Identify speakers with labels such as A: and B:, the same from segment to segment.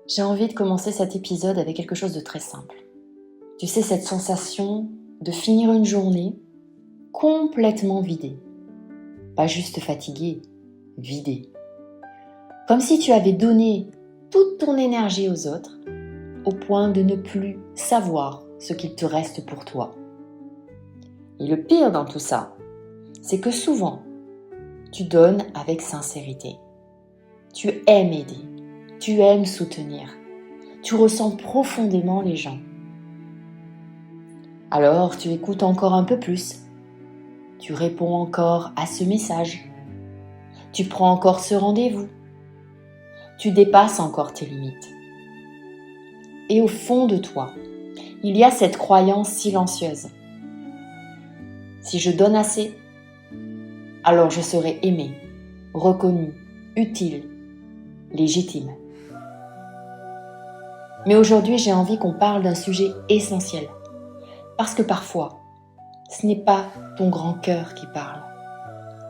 A: J'ai envie de commencer cet épisode avec quelque chose de très simple. Tu sais, cette sensation de finir une journée complètement vidée. Pas juste fatiguée, vidée. Comme si tu avais donné toute ton énergie aux autres, au point de ne plus savoir ce qu'il te reste pour toi. Et le pire dans tout ça, c'est que souvent, tu donnes avec sincérité. Tu aimes aider, tu aimes soutenir, tu ressens profondément les gens. Alors tu écoutes encore un peu plus, tu réponds encore à ce message, tu prends encore ce rendez-vous, tu dépasses encore tes limites. Et au fond de toi, il y a cette croyance silencieuse. Si je donne assez, alors je serai aimé, reconnu, utile, légitime. Mais aujourd'hui, j'ai envie qu'on parle d'un sujet essentiel. Parce que parfois, ce n'est pas ton grand cœur qui parle.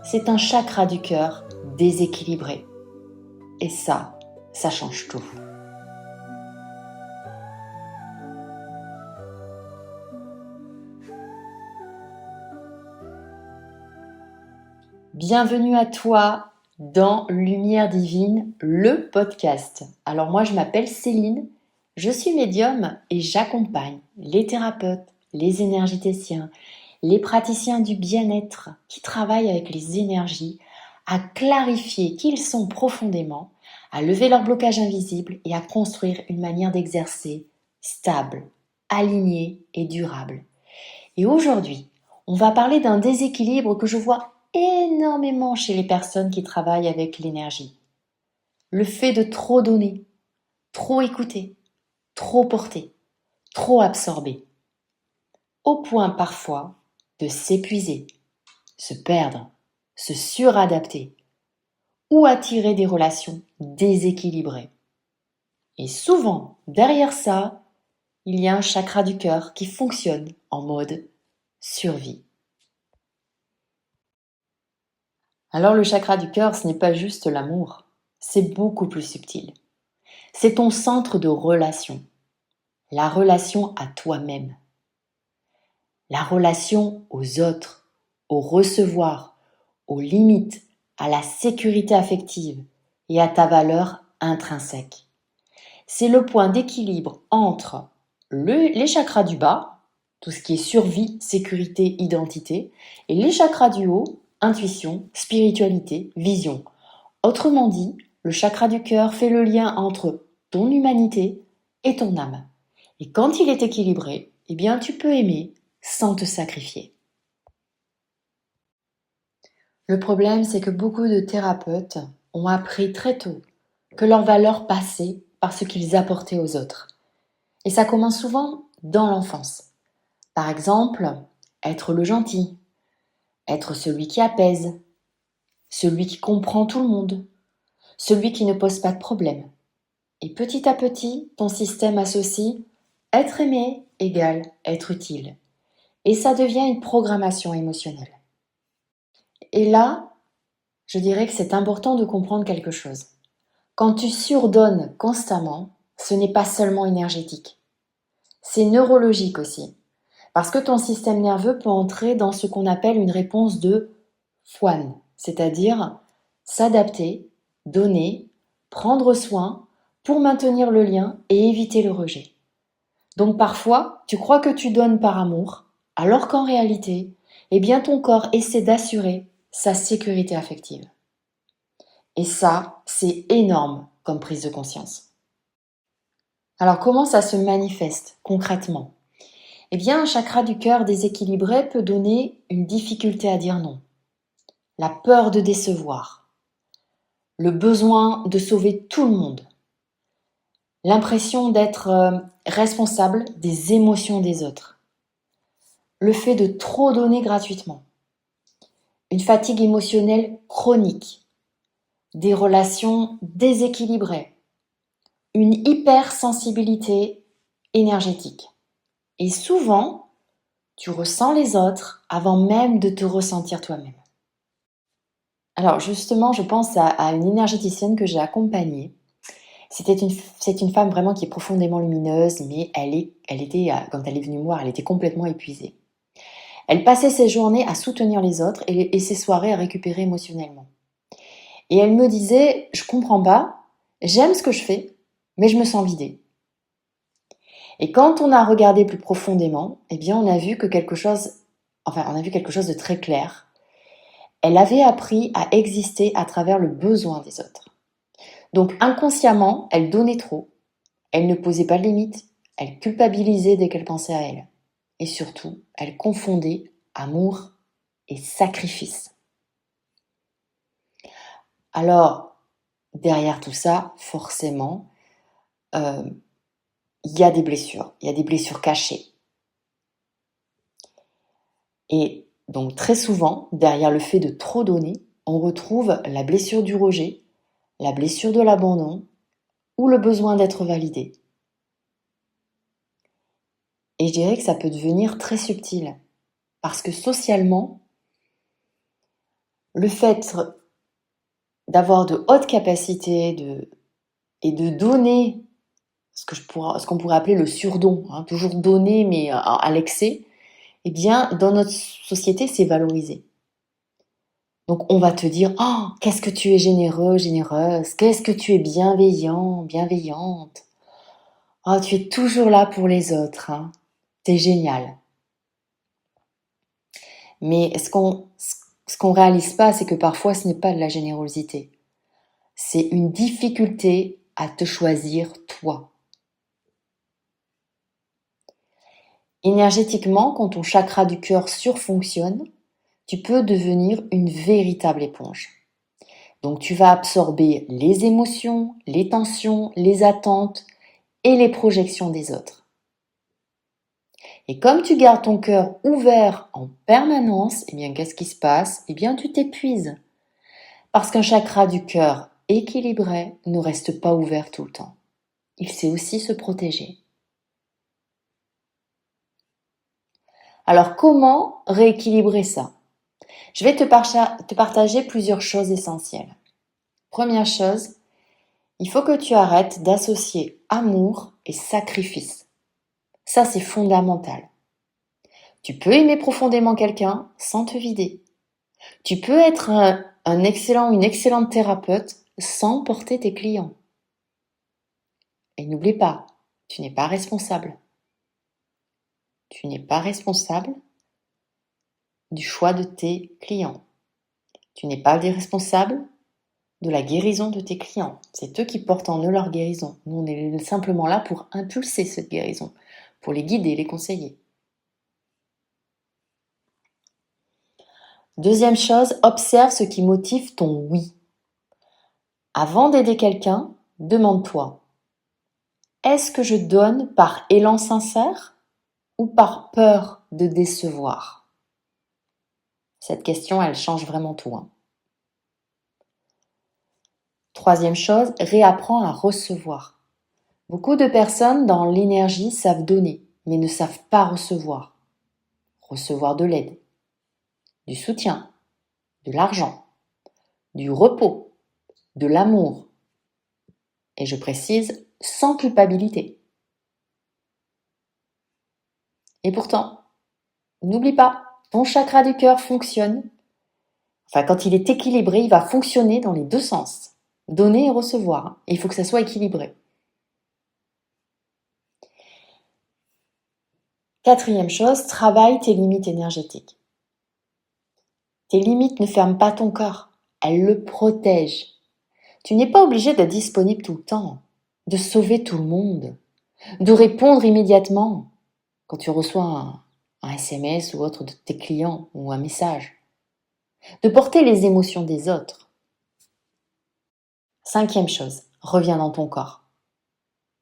A: C'est un chakra du cœur déséquilibré. Et ça change tout. Bienvenue à toi dans Lumière Divine, le podcast. Alors moi, je m'appelle Céline, je suis médium et j'accompagne les thérapeutes, les énergéticiens, les praticiens du bien-être qui travaillent avec les énergies à clarifier qui ils sont profondément, à lever leurs blocages invisibles et à construire une manière d'exercer stable, alignée et durable. Et aujourd'hui, on va parler d'un déséquilibre que je vois énormément chez les personnes qui travaillent avec l'énergie. Le fait de trop donner, trop écouter, trop porter, trop absorber. Au point parfois de s'épuiser, se perdre, se suradapter ou attirer des relations déséquilibrées. Et souvent, derrière ça, il y a un chakra du cœur qui fonctionne en mode survie. Alors le chakra du cœur, ce n'est pas juste l'amour, c'est beaucoup plus subtil. C'est ton centre de relation, la relation à toi-même, la relation aux autres, au recevoir, aux limites, à la sécurité affective et à ta valeur intrinsèque. C'est le point d'équilibre entre les chakras du bas, tout ce qui est survie, sécurité, identité, et les chakras du haut, intuition, spiritualité, vision. Autrement dit, le chakra du cœur fait le lien entre ton humanité et ton âme. Et quand il est équilibré, eh bien tu peux aimer sans te sacrifier. Le problème, c'est que beaucoup de thérapeutes ont appris très tôt que leur valeur passait par ce qu'ils apportaient aux autres. Et ça commence souvent dans l'enfance. Par exemple, être le gentil, être celui qui apaise, celui qui comprend tout le monde, celui qui ne pose pas de problème. Et petit à petit, ton système associe être aimé égale être utile. Et ça devient une programmation émotionnelle. Et là, je dirais que c'est important de comprendre quelque chose. Quand tu surdonnes constamment, ce n'est pas seulement énergétique. C'est neurologique aussi. Parce que ton système nerveux peut entrer dans ce qu'on appelle une réponse de Fwan, c'est-à-dire s'adapter, donner, prendre soin pour maintenir le lien et éviter le rejet. Donc parfois, tu crois que tu donnes par amour, alors qu'en réalité, eh bien ton corps essaie d'assurer sa sécurité affective. Et ça, c'est énorme comme prise de conscience. Alors comment ça se manifeste concrètement ? Eh bien, un chakra du cœur déséquilibré peut donner une difficulté à dire non, la peur de décevoir, le besoin de sauver tout le monde, l'impression d'être responsable des émotions des autres, le fait de trop donner gratuitement, une fatigue émotionnelle chronique, des relations déséquilibrées, une hypersensibilité énergétique. Et souvent, tu ressens les autres avant même de te ressentir toi-même. Alors justement, je pense à une énergéticienne que j'ai accompagnée. C'est une femme vraiment qui est profondément lumineuse, mais elle était, quand elle est venue me voir, elle était complètement épuisée. Elle passait ses journées à soutenir les autres et ses soirées à récupérer émotionnellement. Et elle me disait, je comprends pas, j'aime ce que je fais, mais je me sens vidée. Et quand on a regardé plus profondément, eh bien, on a vu quelque chose de très clair. Elle avait appris à exister à travers le besoin des autres. Donc, inconsciemment, elle donnait trop. Elle ne posait pas de limites. Elle culpabilisait dès qu'elle pensait à elle. Et surtout, elle confondait amour et sacrifice. Alors, derrière tout ça, forcément, il y a des blessures cachées. Et donc très souvent, derrière le fait de trop donner, on retrouve la blessure du rejet, la blessure de l'abandon ou le besoin d'être validé. Et je dirais que ça peut devenir très subtil, parce que socialement, le fait d'avoir de hautes capacités et de donner ce qu'on pourrait appeler le surdon, toujours donner mais à l'excès, eh bien, dans notre société, c'est valorisé. Donc, on va te dire, oh, qu'est-ce que tu es généreux, généreuse, qu'est-ce que tu es bienveillant, bienveillante. Oh, tu es toujours là pour les autres, hein. T'es génial. Mais ce qu'on réalise pas, c'est que parfois, ce n'est pas de la générosité. C'est une difficulté à te choisir toi. Énergétiquement, quand ton chakra du cœur surfonctionne, tu peux devenir une véritable éponge. Donc tu vas absorber les émotions, les tensions, les attentes et les projections des autres. Et comme tu gardes ton cœur ouvert en permanence, eh bien qu'est-ce qui se passe? Eh bien tu t'épuises. Parce qu'un chakra du cœur équilibré ne reste pas ouvert tout le temps. Il sait aussi se protéger. Alors comment rééquilibrer ça? Je vais te partager plusieurs choses essentielles. Première chose, il faut que tu arrêtes d'associer amour et sacrifice. Ça, c'est fondamental. Tu peux aimer profondément quelqu'un sans te vider. Tu peux être une excellente thérapeute sans porter tes clients. Et n'oublie pas, tu n'es pas responsable. Tu n'es pas responsable du choix de tes clients. Tu n'es pas responsable de la guérison de tes clients. C'est eux qui portent en eux leur guérison. Nous, on est simplement là pour impulser cette guérison, pour les guider, les conseiller. Deuxième chose, observe ce qui motive ton oui. Avant d'aider quelqu'un, demande-toi, est-ce que je donne par élan sincère ou par peur de décevoir? Cette question, elle change vraiment tout, hein. Troisième chose, réapprends à recevoir. Beaucoup de personnes dans l'énergie savent donner, mais ne savent pas recevoir. Recevoir de l'aide, du soutien, de l'argent, du repos, de l'amour. Et je précise, sans culpabilité. Et pourtant, n'oublie pas, ton chakra du cœur fonctionne. Enfin, quand il est équilibré, il va fonctionner dans les deux sens. Donner et recevoir. Et il faut que ça soit équilibré. Quatrième chose, travaille tes limites énergétiques. Tes limites ne ferment pas ton corps, elles le protègent. Tu n'es pas obligé d'être disponible tout le temps, de sauver tout le monde, de répondre immédiatement quand tu reçois un SMS ou autre de tes clients ou un message, de porter les émotions des autres. Cinquième chose, reviens dans ton corps.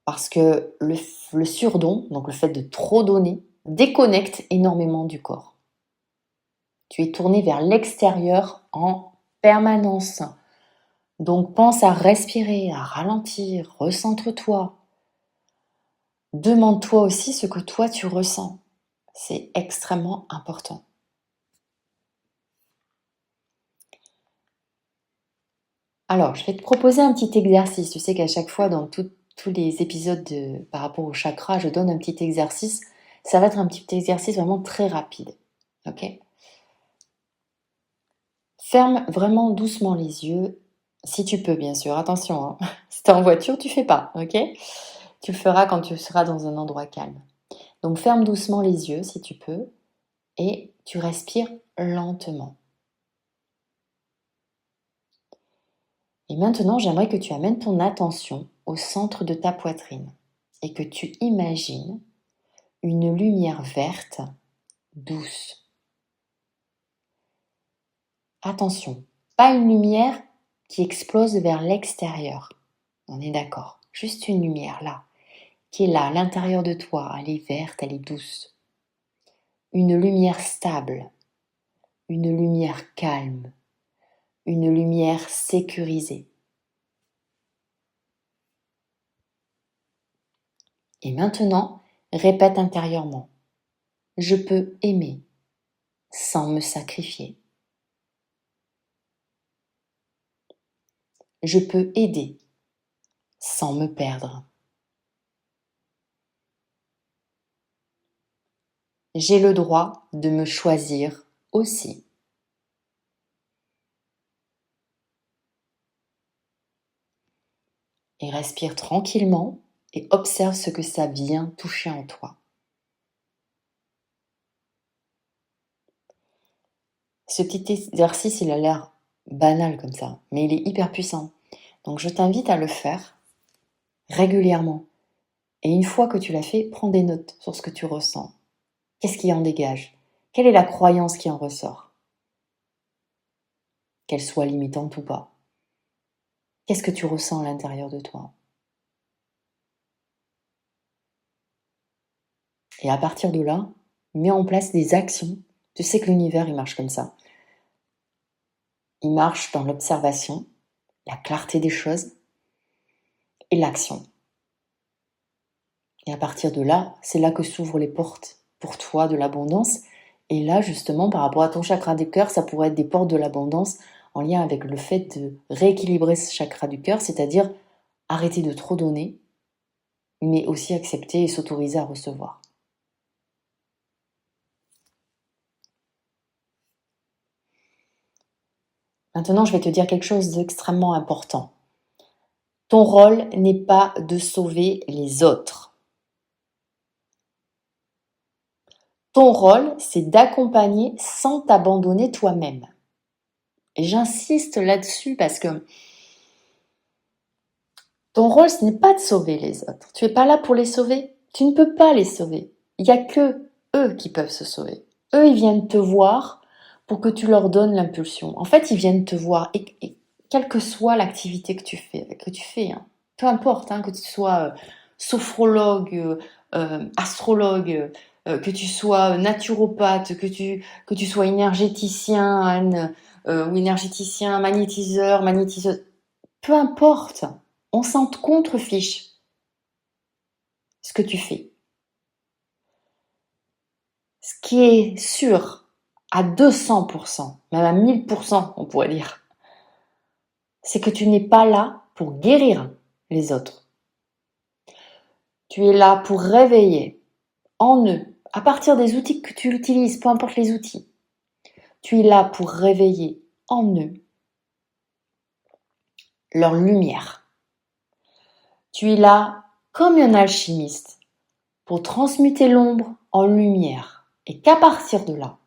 A: Parce que le surdon, donc le fait de trop donner, déconnecte énormément du corps. Tu es tourné vers l'extérieur en permanence. Donc pense à respirer, à ralentir, recentre-toi. Demande-toi aussi ce que toi tu ressens. C'est extrêmement important. Alors, je vais te proposer un petit exercice. Tu sais qu'à chaque fois, dans tous les épisodes par rapport au chakra, je donne un petit exercice. Ça va être un petit exercice vraiment très rapide. Ok? Ferme vraiment doucement les yeux, si tu peux, bien sûr. Attention, hein. Si tu es en voiture, tu fais pas. Ok? Tu le feras quand tu seras dans un endroit calme. Donc, ferme doucement les yeux, si tu peux, et tu respires lentement. Et maintenant, j'aimerais que tu amènes ton attention au centre de ta poitrine et que tu imagines une lumière verte douce. Attention, pas une lumière qui explose vers l'extérieur. On est d'accord. Juste une lumière là, qui est là, à l'intérieur de toi. Elle est verte, elle est douce. Une lumière stable, une lumière calme, une lumière sécurisée. Et maintenant, répète intérieurement. Je peux aimer sans me sacrifier. Je peux aider sans me perdre. J'ai le droit de me choisir aussi. Et respire tranquillement et observe ce que ça vient toucher en toi. Ce petit exercice, il a l'air banal comme ça, mais il est hyper puissant. Donc je t'invite à le faire régulièrement. Et une fois que tu l'as fait, prends des notes sur ce que tu ressens. Qu'est-ce qui en dégage? Quelle est la croyance qui en ressort? Qu'elle soit limitante ou pas. Qu'est-ce que tu ressens à l'intérieur de toi? Et à partir de là, mets en place des actions. Tu sais que l'univers, il marche comme ça. Il marche dans l'observation, la clarté des choses et l'action. Et à partir de là, c'est là que s'ouvrent les portes pour toi de l'abondance. Et là, justement, par rapport à ton chakra du cœur, ça pourrait être des portes de l'abondance en lien avec le fait de rééquilibrer ce chakra du cœur, c'est-à-dire arrêter de trop donner, mais aussi accepter et s'autoriser à recevoir. Maintenant, je vais te dire quelque chose d'extrêmement important. Ton rôle n'est pas de sauver les autres. Ton rôle, c'est d'accompagner sans t'abandonner toi-même. Et j'insiste là-dessus parce que ton rôle, ce n'est pas de sauver les autres. Tu n'es pas là pour les sauver. Tu ne peux pas les sauver. Il n'y a que eux qui peuvent se sauver. Eux, ils viennent te voir pour que tu leur donnes l'impulsion. En fait, ils viennent te voir. Et quelle que soit l'activité que tu fais, hein, peu importe, hein, que tu sois sophrologue, astrologue, que tu sois naturopathe, que tu sois énergéticien ou énergéticien, magnétiseur, magnétiseuse, peu importe. On s'en contrefiche ce que tu fais. Ce qui est sûr à 200%, même à 1000%, on pourrait dire, c'est que tu n'es pas là pour guérir les autres. Tu es là pour réveiller en eux, à partir des outils que tu utilises, peu importe les outils. Tu es là pour réveiller en eux leur lumière. Tu es là comme un alchimiste pour transmuter l'ombre en lumière et qu'à partir de là,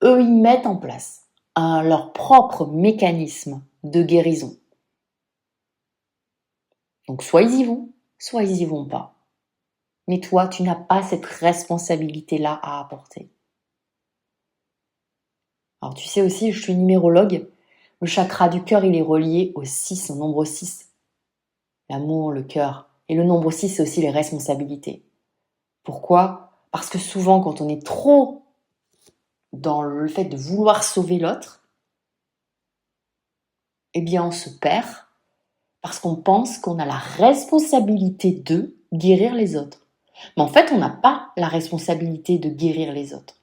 A: eux, ils mettent en place leur propre mécanisme de guérison. Donc soit ils y vont, soit ils y vont pas. Mais toi, tu n'as pas cette responsabilité-là à apporter. Alors tu sais aussi, je suis numérologue. Le chakra du cœur, il est relié au 6, au nombre 6. L'amour, le cœur. Et le nombre 6, c'est aussi les responsabilités. Pourquoi? Parce que souvent, quand on est trop dans le fait de vouloir sauver l'autre, eh bien on se perd parce qu'on pense qu'on a la responsabilité de guérir les autres. Mais en fait, on n'a pas la responsabilité de guérir les autres.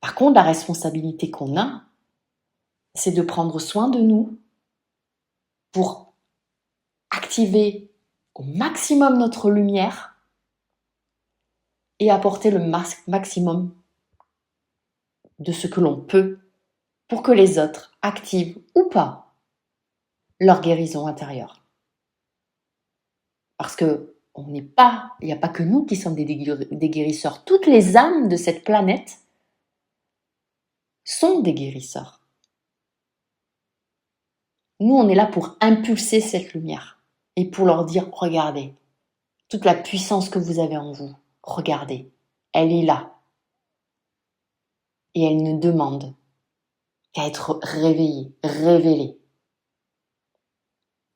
A: Par contre, la responsabilité qu'on a, c'est de prendre soin de nous pour activer au maximum notre lumière et apporter le maximum de ce que l'on peut pour que les autres activent ou pas leur guérison intérieure. Parce que il n'y a pas que nous qui sommes des guérisseurs. Toutes les âmes de cette planète sont des guérisseurs. Nous, on est là pour impulser cette lumière et pour leur dire, regardez, toute la puissance que vous avez en vous, regardez, elle est là. Et elle ne demande qu'à être réveillée, révélée.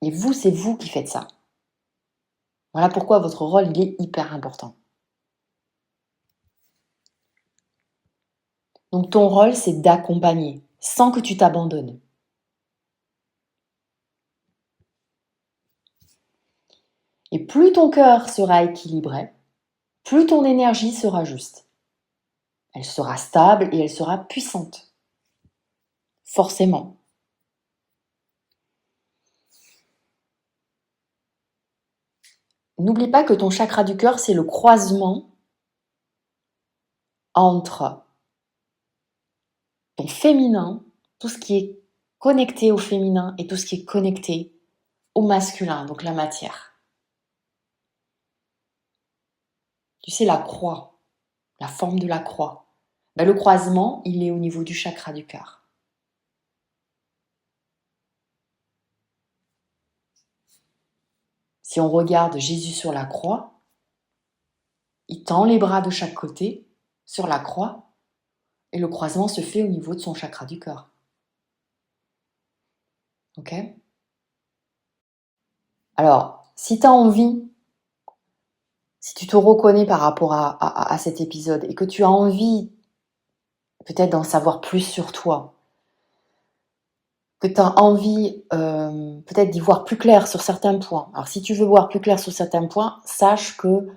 A: Et vous, c'est vous qui faites ça. Voilà pourquoi votre rôle, il est hyper important. Donc ton rôle, c'est d'accompagner, sans que tu t'abandonnes. Et plus ton cœur sera équilibré, plus ton énergie sera juste. Elle sera stable et elle sera puissante. Forcément. N'oublie pas que ton chakra du cœur, c'est le croisement entre ton féminin, tout ce qui est connecté au féminin et tout ce qui est connecté au masculin, donc la matière. Tu sais, la croix, la forme de la croix. Ben, le croisement, il est au niveau du chakra du cœur. Si on regarde Jésus sur la croix, il tend les bras de chaque côté sur la croix et le croisement se fait au niveau de son chakra du cœur. Ok ? Alors, si tu as envie, si tu te reconnais par rapport à cet épisode et que tu as envie peut-être d'en savoir plus sur toi, que tu as envie peut-être d'y voir plus clair sur certains points. Alors si tu veux voir plus clair sur certains points, sache que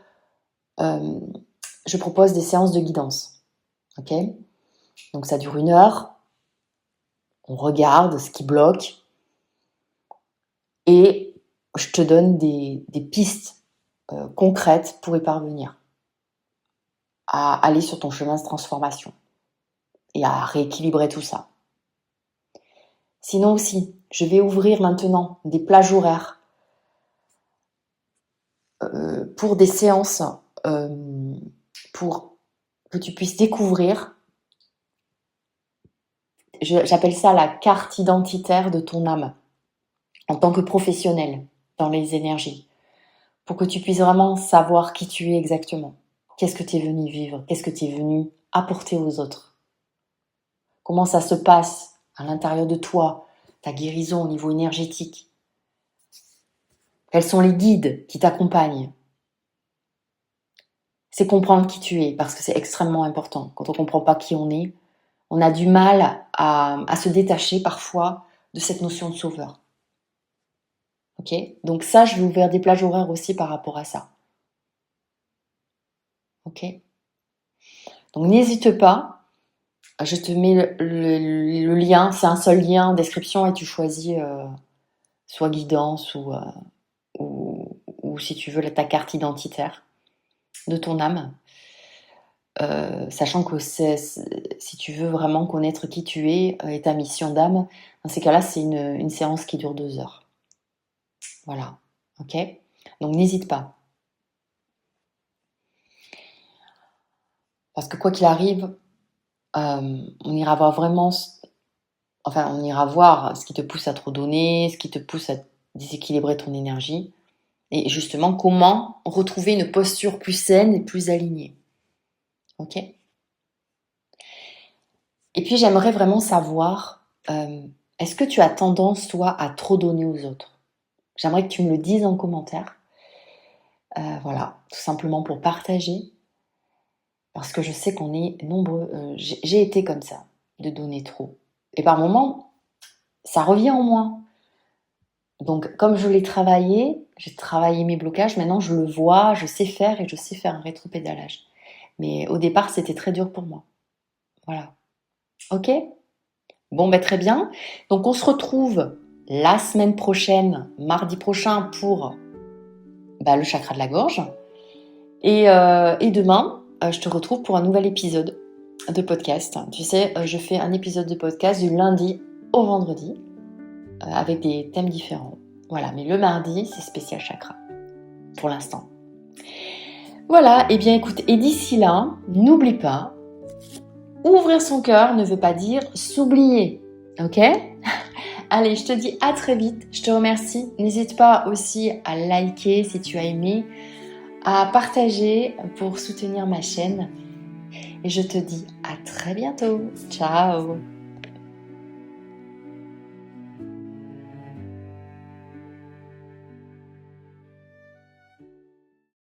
A: je propose des séances de guidance. Ok ? Donc ça dure 1 heure, on regarde ce qui bloque et je te donne des pistes concrètes pour y parvenir, à aller sur ton chemin de transformation et à rééquilibrer tout ça. Sinon aussi, je vais ouvrir maintenant des plages horaires pour des séances pour que tu puisses découvrir, j'appelle ça la carte identitaire de ton âme en tant que professionnel dans les énergies, pour que tu puisses vraiment savoir qui tu es exactement, qu'est-ce que tu es venu vivre, qu'est-ce que tu es venu apporter aux autres, comment ça se passe à l'intérieur de toi, ta guérison au niveau énergétique, quels sont les guides qui t'accompagnent. C'est comprendre qui tu es, parce que c'est extrêmement important. Quand on ne comprend pas qui on est, on a du mal à se détacher parfois de cette notion de sauveur. Ok ? Donc ça, je vais ouvrir des plages horaires aussi par rapport à ça. Ok ? Donc n'hésite pas, je te mets le lien, c'est un seul lien en description et tu choisis soit guidance ou si tu veux ta carte identitaire de ton âme. Sachant que si tu veux vraiment connaître qui tu es et ta mission d'âme, dans ces cas-là, c'est une séance qui dure 2 heures. Voilà, ok ? Donc n'hésite pas. Parce que quoi qu'il arrive, on ira voir vraiment, on ira voir ce qui te pousse à trop donner, ce qui te pousse à déséquilibrer ton énergie, et justement comment retrouver une posture plus saine et plus alignée. Ok ? Et puis j'aimerais vraiment savoir, est-ce que tu as tendance, toi, à trop donner aux autres ? J'aimerais que tu me le dises en commentaire. Voilà, tout simplement pour partager. Parce que je sais qu'on est nombreux. J'ai été comme ça, de donner trop. Et par moments, ça revient en moi. Donc, comme je l'ai travaillé, j'ai travaillé mes blocages, maintenant je le vois, je sais faire et je sais faire un rétropédalage. Mais au départ, c'était très dur pour moi. Voilà. Ok ? Bon, très bien. Donc, on se retrouve la semaine prochaine, mardi prochain, pour le chakra de la gorge. Et demain, je te retrouve pour un nouvel épisode de podcast. Tu sais, je fais un épisode de podcast du lundi au vendredi, avec des thèmes différents. Voilà, mais le mardi, c'est spécial chakra, pour l'instant. Voilà, et bien écoute, et d'ici là, n'oublie pas, ouvrir son cœur ne veut pas dire s'oublier, ok ? Allez, je te dis à très vite, je te remercie. N'hésite pas aussi à liker si tu as aimé, à partager pour soutenir ma chaîne. Et je te dis à très bientôt. Ciao!